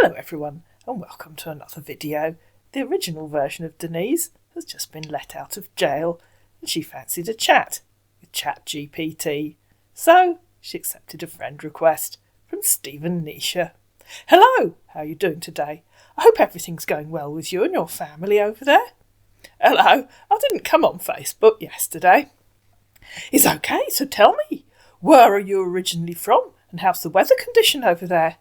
Hello everyone, and welcome to another video. The original version of Denise has just been let out of jail, and she fancied a chat with ChatGPT. So she accepted a friend request from Stephen Nisha. Hello, how are you doing today? I hope everything's going well with you and your family over there. Hello, I didn't come on Facebook yesterday. It's okay, so tell me, where are you originally from and how's the weather condition over there?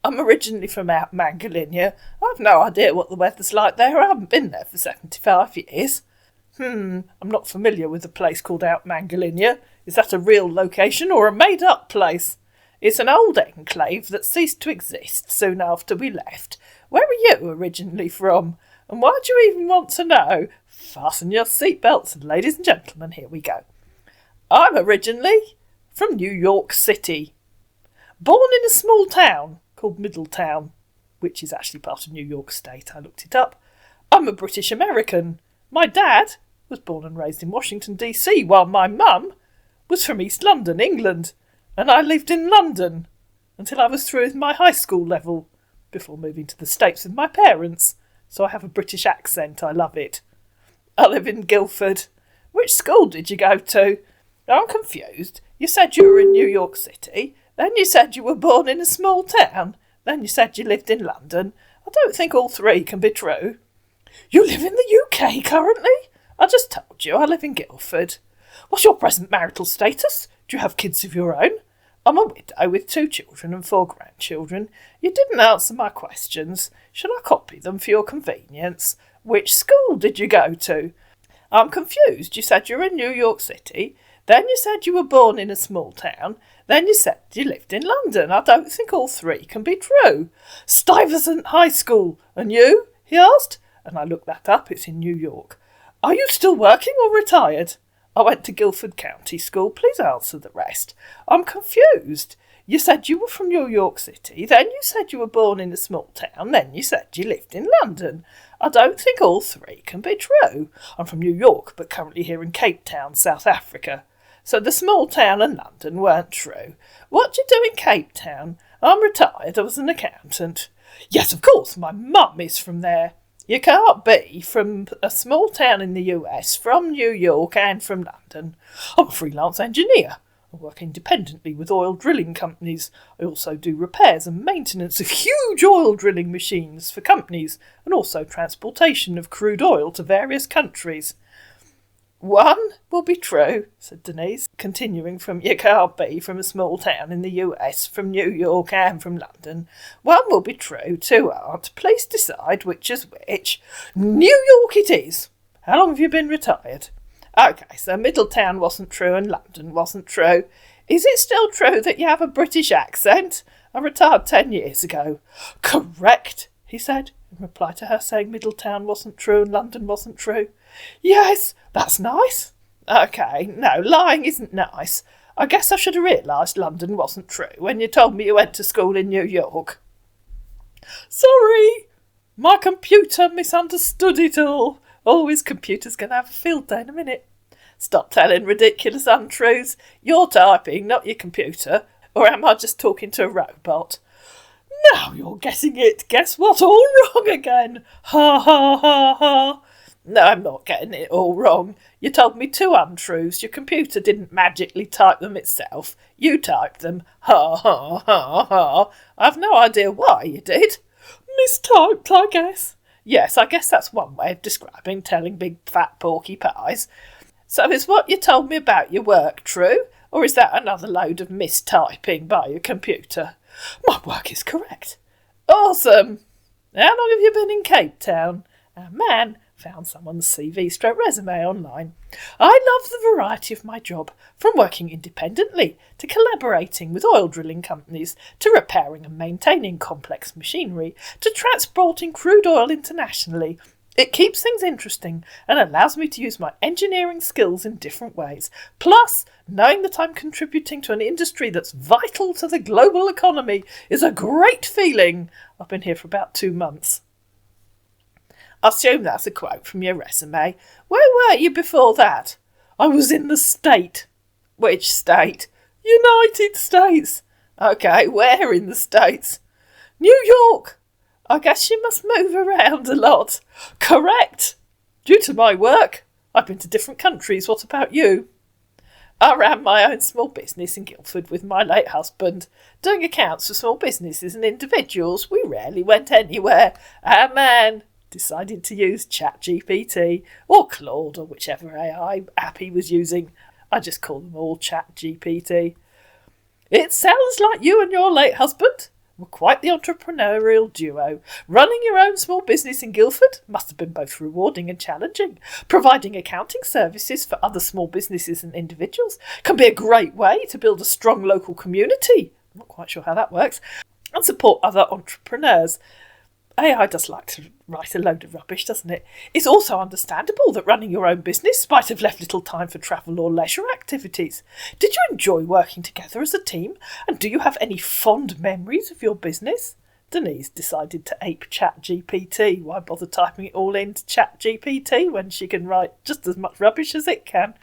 I'm originally from out Mangalinia. I've no idea what the weather's like there. I haven't been there for 75 years. I'm not familiar with a place called Out Mangalinia. Is that a real location or a made-up place? It's an old enclave that ceased to exist soon after we left. Where are you originally from? And why do you even want to know? Fasten your seatbelts, ladies and gentlemen, here we go. I'm originally from New York City. Born in a small town called Middletown, which is actually part of New York State. I looked it up. I'm a British American. My dad was born and raised in Washington, D.C., while my mum was from East London, England, and I lived in London until I was through with my high school level before moving to the States with my parents. So I have a British accent. I love it. I live in Guildford. Which school did you go to? I'm confused. You said you were in New York City. Then you said you were born in a small town. Then you said you lived in London. I don't think all three can be true. You live in the UK currently? I just told you I live in Guildford. What's your present marital status? Do you have kids of your own? I'm a widow with 2 children and 4 grandchildren. You didn't answer my questions. Shall I copy them for your convenience? Which school did you go to? I'm confused. You said you're in New York City. Then you said you were born in a small town. Then you said you lived in London. I don't think all three can be true. Stuyvesant High School. And you? He asked. And I looked that up. It's in New York. Are you still working or retired? I went to Guildford County School. Please answer the rest. I'm confused. You said you were from New York City. Then you said you were born in a small town. Then you said you lived in London. I don't think all three can be true. I'm from New York, but currently here in Cape Town, South Africa. So the small town and London weren't true. What do you do in Cape Town? I'm retired. I was an accountant. Yes, of course, my mum is from there. You can't be from a small town in the US, from New York and from London. I'm a freelance engineer. I work independently with oil drilling companies. I also do repairs and maintenance of huge oil drilling machines for companies and also transportation of crude oil to various countries. One will be true, said Denise, continuing from you can't be from a small town in the US, from New York and from London. One will be true, 2 aren't. Please decide which is which. New York it is. How long have you been retired? OK, so Middletown wasn't true and London wasn't true. Is it still true that you have a British accent? I retired 10 years ago. Correct, he said, in reply to her saying Middletown wasn't true and London wasn't true. Yes, that's nice. OK, no, lying isn't nice. I guess I should have realised London wasn't true when you told me you went to school in New York. Sorry, my computer misunderstood it all. Oh, his computer's going to have a field day in a minute. Stop telling ridiculous untruths. You're typing, not your computer. Or am I just talking to a robot? Now you're guessing it. Guess what? All wrong again. Ha ha ha ha. No, I'm not getting it all wrong. You told me 2 untruths. Your computer didn't magically type them itself. You typed them. Ha ha ha ha. I've no idea why you did. Mistyped, I guess. Yes, I guess that's one way of describing telling big fat porky pies. So is what you told me about your work true? Or is that another load of mistyping by your computer? My work is correct. Awesome. How long have you been in Cape Town? Our man found someone's CV/resume online. I love the variety of my job, from working independently to collaborating with oil drilling companies to repairing and maintaining complex machinery to transporting crude oil internationally. It keeps things interesting and allows me to use my engineering skills in different ways. Plus, knowing that I'm contributing to an industry that's vital to the global economy is a great feeling. I've been here for about 2 months. I assume that's a quote from your resume. Where were you before that? I was in the state. Which state? United States. OK, where in the States? New York. I guess you must move around a lot. Correct. Due to my work, I've been to different countries. What about you? I ran my own small business in Guildford with my late husband, doing accounts for small businesses and individuals. We rarely went anywhere. Our man decided to use ChatGPT or Claude or whichever AI app he was using. I just call them all ChatGPT. It sounds like you and your late husband were quite the entrepreneurial duo. Running your own small business in Guildford must have been both rewarding and challenging. Providing accounting services for other small businesses and individuals can be a great way to build a strong local community. I'm not quite sure how that works. And support other entrepreneurs. AI does like to write a load of rubbish, doesn't it? It's also understandable that running your own business might have left little time for travel or leisure activities. Did you enjoy working together as a team? And do you have any fond memories of your business? Denise decided to ape ChatGPT. Why bother typing it all into ChatGPT when she can write just as much rubbish as it can?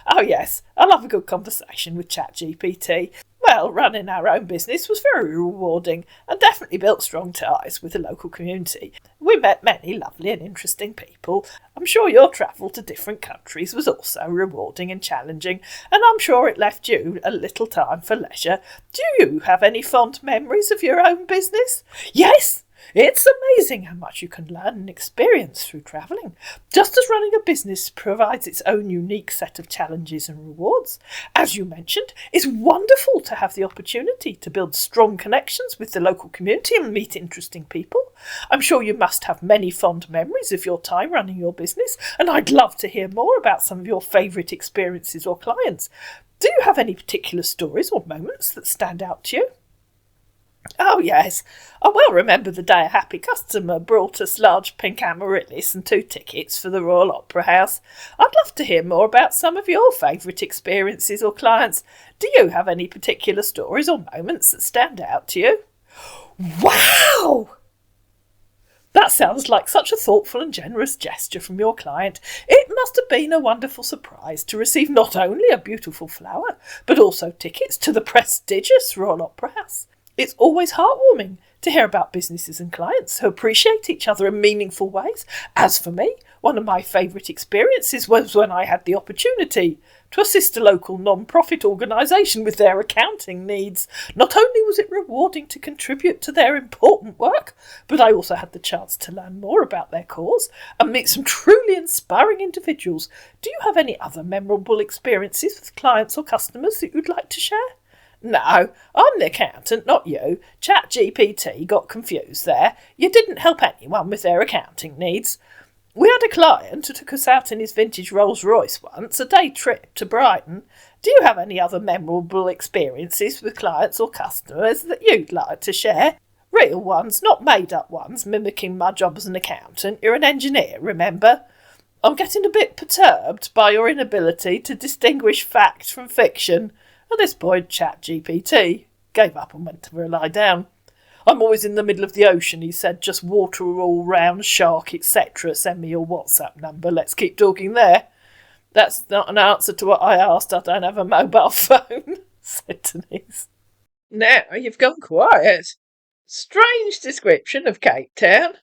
Oh yes, I love a good conversation with ChatGPT. Well, running our own business was very rewarding and definitely built strong ties with the local community. We met many lovely and interesting people. I'm sure your travel to different countries was also rewarding and challenging, and I'm sure it left you a little time for leisure. Do you have any fond memories of your own business? Yes! It's amazing how much you can learn and experience through travelling. Just as running a business provides its own unique set of challenges and rewards, as you mentioned, it's wonderful to have the opportunity to build strong connections with the local community and meet interesting people. I'm sure you must have many fond memories of your time running your business, and I'd love to hear more about some of your favourite experiences or clients. Do you have any particular stories or moments that stand out to you? Oh yes, I well remember the day a happy customer brought us large pink amaryllis and 2 tickets for the Royal Opera House. I'd love to hear more about some of your favourite experiences or clients. Do you have any particular stories or moments that stand out to you? Wow! That sounds like such a thoughtful and generous gesture from your client. It must have been a wonderful surprise to receive not only a beautiful flower, but also tickets to the prestigious Royal Opera House. It's always heartwarming to hear about businesses and clients who appreciate each other in meaningful ways. As for me, one of my favourite experiences was when I had the opportunity to assist a local non-profit organisation with their accounting needs. Not only was it rewarding to contribute to their important work, but I also had the chance to learn more about their cause and meet some truly inspiring individuals. Do you have any other memorable experiences with clients or customers that you'd like to share? No, I'm the accountant, not you. ChatGPT got confused there. You didn't help anyone with their accounting needs. We had a client who took us out in his vintage Rolls Royce once, a day trip to Brighton. Do you have any other memorable experiences with clients or customers that you'd like to share? Real ones, not made-up ones, mimicking my job as an accountant. You're an engineer, remember? I'm getting a bit perturbed by your inability to distinguish fact from fiction. At this point, ChatGPT gave up and went to lie down. I'm always in the middle of the ocean, he said. Just water all round, shark, etc. Send me your WhatsApp number. Let's keep talking there. That's not an answer to what I asked. I don't have a mobile phone, said Denise. Now you've gone quiet. Strange description of Cape Town.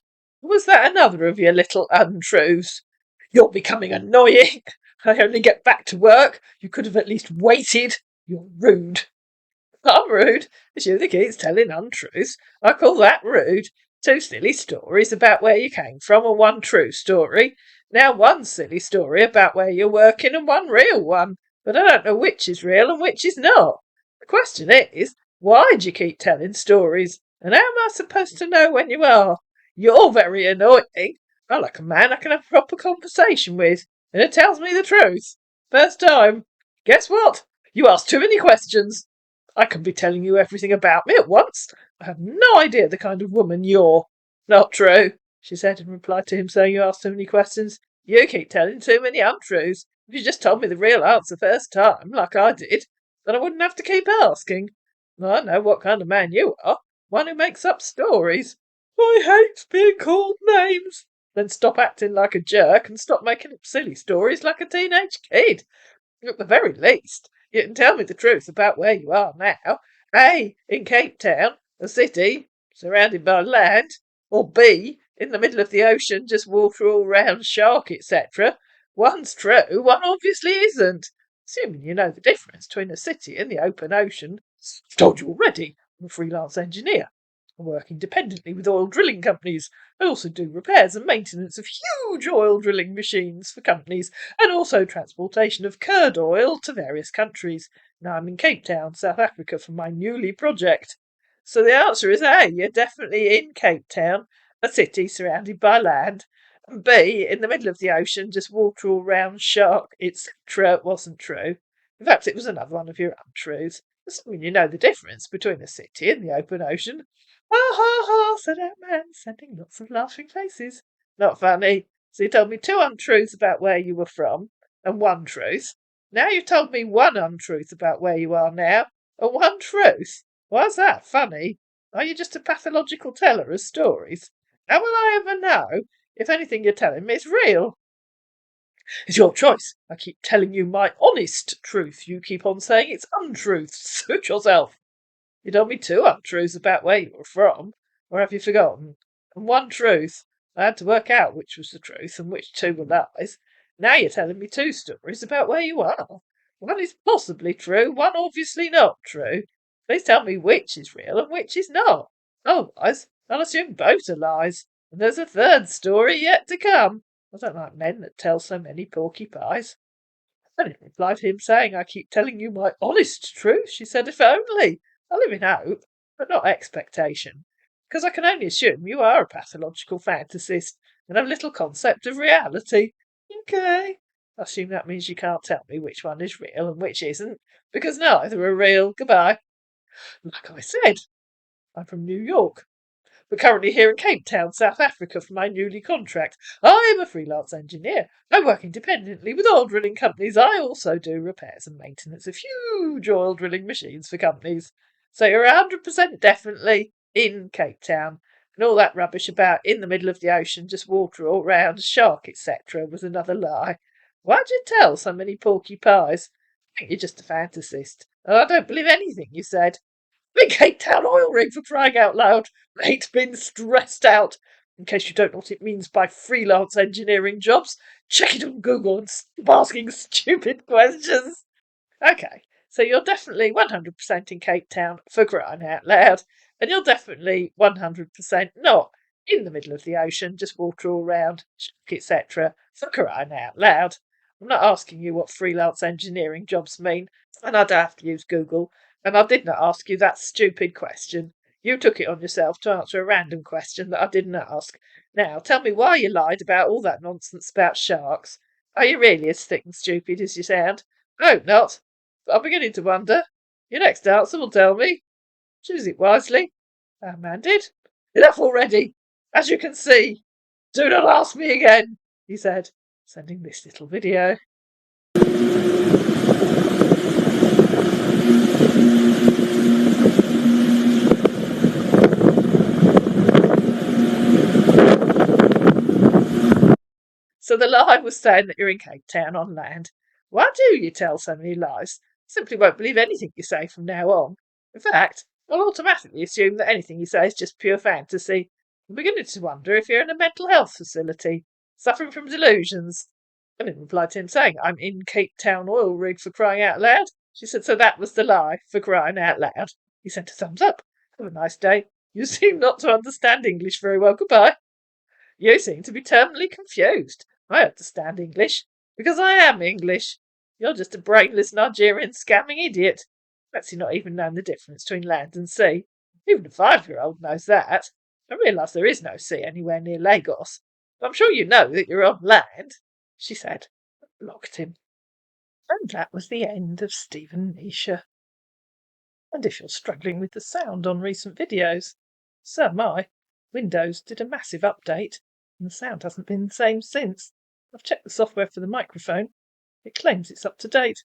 Was that another of your little untruths? You're becoming annoying. I only get back to work. You could have at least waited. You're rude. I'm rude. It's you that keeps telling untruths. I call that rude. 2 silly stories about where you came from and 1 true story. Now 1 silly story about where you're working and 1 real one. But I don't know which is real and which is not. The question is, why do you keep telling stories? And how am I supposed to know when you are? You're very annoying. I like a man I can have a proper conversation with, and it tells me the truth. First time. Guess what? You asked too many questions. I can be telling you everything about me at once. I have no idea the kind of woman you're. Not true, she said in reply to him saying you asked too many questions. You keep telling too many untruths. If you just told me the real answer first time, like I did, then I wouldn't have to keep asking. I know what kind of man you are. One who makes up stories. I hate being called names. Then stop acting like a jerk and stop making up silly stories like a teenage kid. At the very least, you can tell me the truth about where you are now. A, in Cape Town, a city surrounded by land. Or B, in the middle of the ocean, just water all round, shark, etc. One's true, one obviously isn't. Assuming you know the difference between a city and the open ocean. I've told you already, I'm a freelance engineer. I work independently with oil drilling companies. I also do repairs and maintenance of huge oil drilling machines for companies, and also transportation of curd oil to various countries. Now I'm in Cape Town, South Africa, for my newly project. So the answer is A, you're definitely in Cape Town, a city surrounded by land. And B, in the middle of the ocean, just water all round, shark, etc. wasn't true. In fact, it was another one of your untruths. Assuming you know the difference between a city and the open ocean. Ha ha ha, said Ant-Man, sending lots of laughing faces. Not funny. So you told me 2 untruths about where you were from, and 1 truth. Now you've told me 1 untruth about where you are now, and 1 truth. Why's that funny? Are you just a pathological teller of stories? How will I ever know if anything you're telling me is real? It's your choice. I keep telling you my honest truth. You keep on saying it's untruth. Suit yourself. You told me 2 untruths about where you were from, or have you forgotten? And 1 truth. I had to work out which was the truth and which 2 were lies. Now you're telling me 2 stories about where you are. 1 is possibly true, 1 obviously not true. Please tell me which is real and which is not. Otherwise, I'll assume both are lies. And there's a 3rd story yet to come. I don't like men that tell so many porky pies. And in reply to him saying, I keep telling you my honest truth, she said, if only. I live in hope, but not expectation, because I can only assume you are a pathological fantasist and have little concept of reality. Okay. I assume that means you can't tell me which one is real and which isn't, because neither are real. Goodbye. Like I said, I'm from New York, but currently here in Cape Town, South Africa, for my newly contract. I'm a freelance engineer. I work independently with oil drilling companies. I also do repairs and maintenance of huge oil drilling machines for companies. So you're 100% definitely in Cape Town. And all that rubbish about in the middle of the ocean, just water all round, shark, etc. was another lie. Why'd you tell so many porky pies? I think you're just a fantasist. And I don't believe anything you said. Big Cape Town oil rig, for crying out loud. Mate, been stressed out. In case you don't know what it means by freelance engineering jobs, check it on Google and stop asking stupid questions. Okay, so you're definitely 100% in Cape Town, for crying out loud, and you're definitely 100% not in the middle of the ocean, just water all round, etc., for crying out loud. I'm not asking you what freelance engineering jobs mean, and I don't have to use Google, and I did not ask you that stupid question. You took it on yourself to answer a random question that I didn't ask. Now, tell me why you lied about all that nonsense about sharks. Are you really as thick and stupid as you sound? I hope not. But I'm beginning to wonder. Your next answer will tell me. Choose it wisely. Our man did. Enough already. As you can see. Do not ask me again, he said, sending this little video. So the lie was saying that you're in Cape Town on land. Why do you tell so many lies? I simply won't believe anything you say from now on. In fact, I'll automatically assume that anything you say is just pure fantasy. I'm beginning to wonder if you're in a mental health facility, suffering from delusions. And in reply to him saying, I'm in Cape Town oil rig, for crying out loud, she said, so that was the lie, for crying out loud. He sent a thumbs up. Have a nice day. You seem not to understand English very well. Goodbye. You seem to be terminally confused. I understand English, because I am English. You're just a brainless Nigerian scamming idiot. Fancy not even knowing the difference between land and sea. Even a 5-year-old knows that. I realise there is no sea anywhere near Lagos, but I'm sure you know that you're on land, she said, and blocked him. And that was the end of Stephen Nisha. And if you're struggling with the sound on recent videos, so am I. Windows did a massive update, and the sound hasn't been the same since. I've checked the software for the microphone. It claims it's up to date,